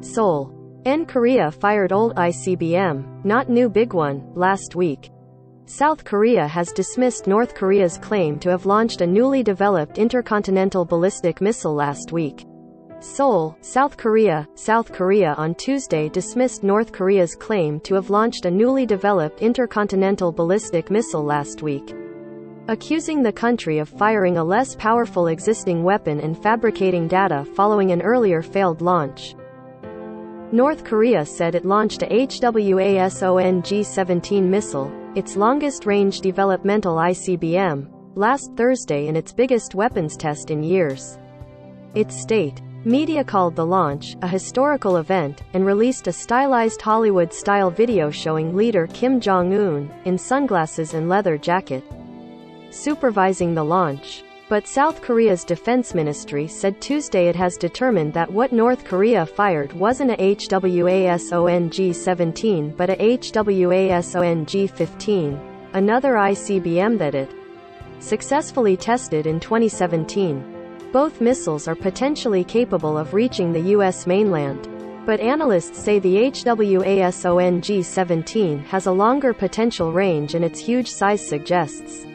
Seoul. Korea fired old ICBM, not new big one, last week. South Korea has dismissed North Korea's claim to have launched a newly developed intercontinental ballistic missile last week. Seoul, South Korea. South Korea on Tuesday dismissed North Korea's claim to have launched a newly developed intercontinental ballistic missile last week, accusing the country of firing a less powerful existing weapon and fabricating data following an earlier failed launch. North Korea said it launched a HWASONG-17 missile, its longest-range developmental ICBM, last Thursday in its biggest weapons test in years. Its state media called the launch a historical event, and released a stylized Hollywood-style video showing leader Kim Jong-un, in sunglasses and leather jacket, supervising the launch. But South Korea's defense ministry said Tuesday it has determined that what North Korea fired wasn't a HWASONG-17 but a HWASONG-15, another ICBM that it successfully tested in 2017. Both missiles are potentially capable of reaching the U.S. mainland. But analysts say the HWASONG-17 has a longer potential range and its huge size suggests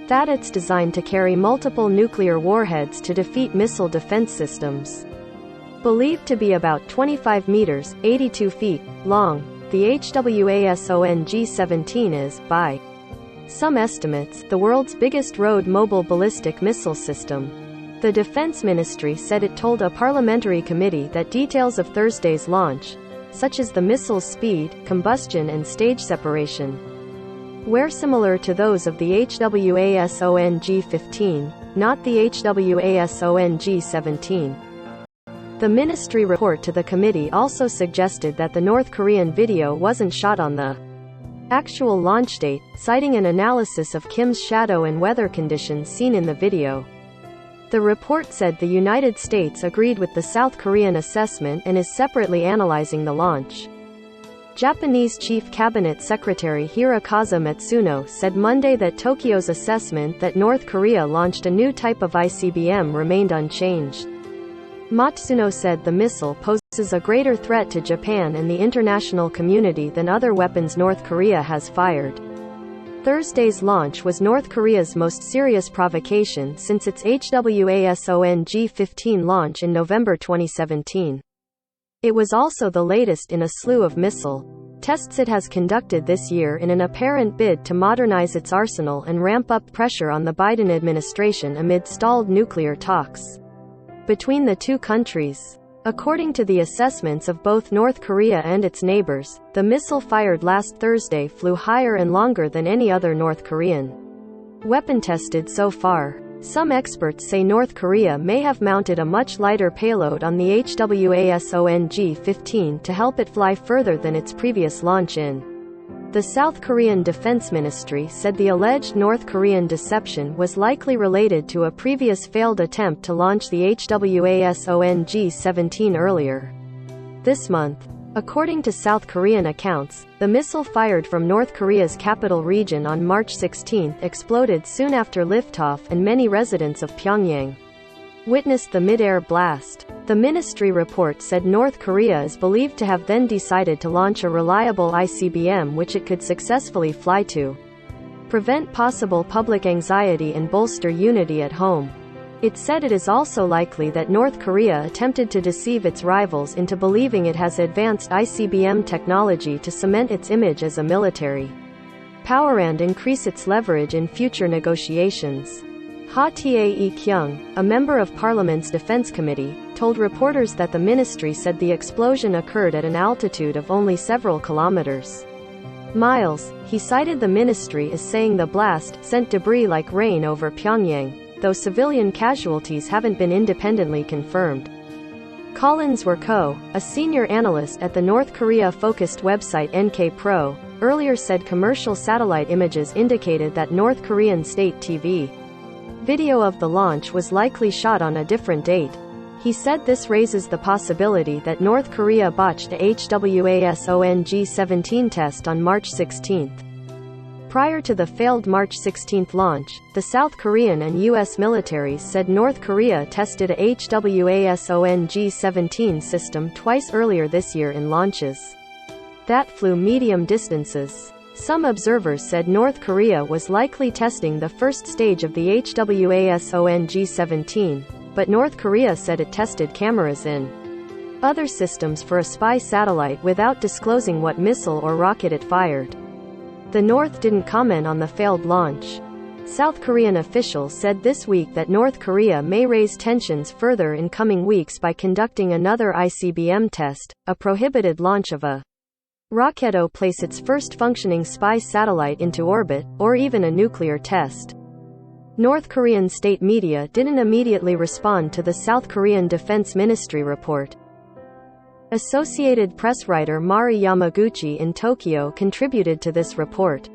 that it's designed to carry multiple nuclear warheads to defeat missile defense systems. Believed to be about 25 meters, 82 feet, long, the HWASONG-17 is, by some estimates, the world's biggest road-mobile ballistic missile system. The Defense Ministry said it told a parliamentary committee that details of Thursday's launch, such as the missile's speed, combustion and stage separation, were similar to those of the HWASONG-15, not the HWASONG-17. The ministry report to the committee also suggested that the North Korean video wasn't shot on the actual launch date, citing an analysis of Kim's shadow and weather conditions seen in the video. The report said the United States agreed with the South Korean assessment and is separately analyzing the launch. Japanese Chief Cabinet Secretary Hirokazu Matsuno said Monday that Tokyo's assessment that North Korea launched a new type of ICBM remained unchanged. Matsuno said the missile poses a greater threat to Japan and the international community than other weapons North Korea has fired. Thursday's launch was North Korea's most serious provocation since its HWASONG-15 launch in November 2017. It was also the latest in a slew of missile tests it has conducted this year in an apparent bid to modernize its arsenal and ramp up pressure on the Biden administration amid stalled nuclear talks between the two countries. According to the assessments of both North Korea and its neighbors, the missile fired last Thursday flew higher and longer than any other North Korean weapon tested so far. Some experts say North Korea may have mounted a much lighter payload on the HWASONG-15 to help it fly further than its previous launch in. The South Korean Defense Ministry said the alleged North Korean deception was likely related to a previous failed attempt to launch the HWASONG-17 earlier this month. According to South Korean accounts, the missile fired from North Korea's capital region on March 16 exploded soon after liftoff, and many residents of Pyongyang witnessed the mid-air blast. The ministry report said North Korea is believed to have then decided to launch a reliable ICBM which it could successfully fly to prevent possible public anxiety and bolster unity at home. It said it is also likely that North Korea attempted to deceive its rivals into believing it has advanced ICBM technology to cement its image as a military power and increase its leverage in future negotiations. Ha Tae-kyung, a member of Parliament's Defense Committee, told reporters that the ministry said the explosion occurred at an altitude of only several miles. He cited the ministry as saying the blast sent debris like rain over Pyongyang, though civilian casualties haven't been independently confirmed. Collins Werko, a senior analyst at the North Korea-focused website NK Pro, earlier said commercial satellite images indicated that North Korean state TV video of the launch was likely shot on a different date. He said this raises the possibility that North Korea botched a HWASONG-17 test on March 16. Prior to the failed March 16 launch, the South Korean and U.S. militaries said North Korea tested a HWASONG-17 system twice earlier this year in launches that flew medium distances. Some observers said North Korea was likely testing the first stage of the HWASONG-17, but North Korea said it tested cameras in other systems for a spy satellite without disclosing what missile or rocket it fired. The North didn't comment on the failed launch. South Korean officials said this week that North Korea may raise tensions further in coming weeks by conducting another ICBM test, a prohibited launch of a rocket, or place its first functioning spy satellite into orbit, or even a nuclear test. North Korean state media didn't immediately respond to the South Korean Defense Ministry report. Associated Press writer Mari Yamaguchi in Tokyo contributed to this report.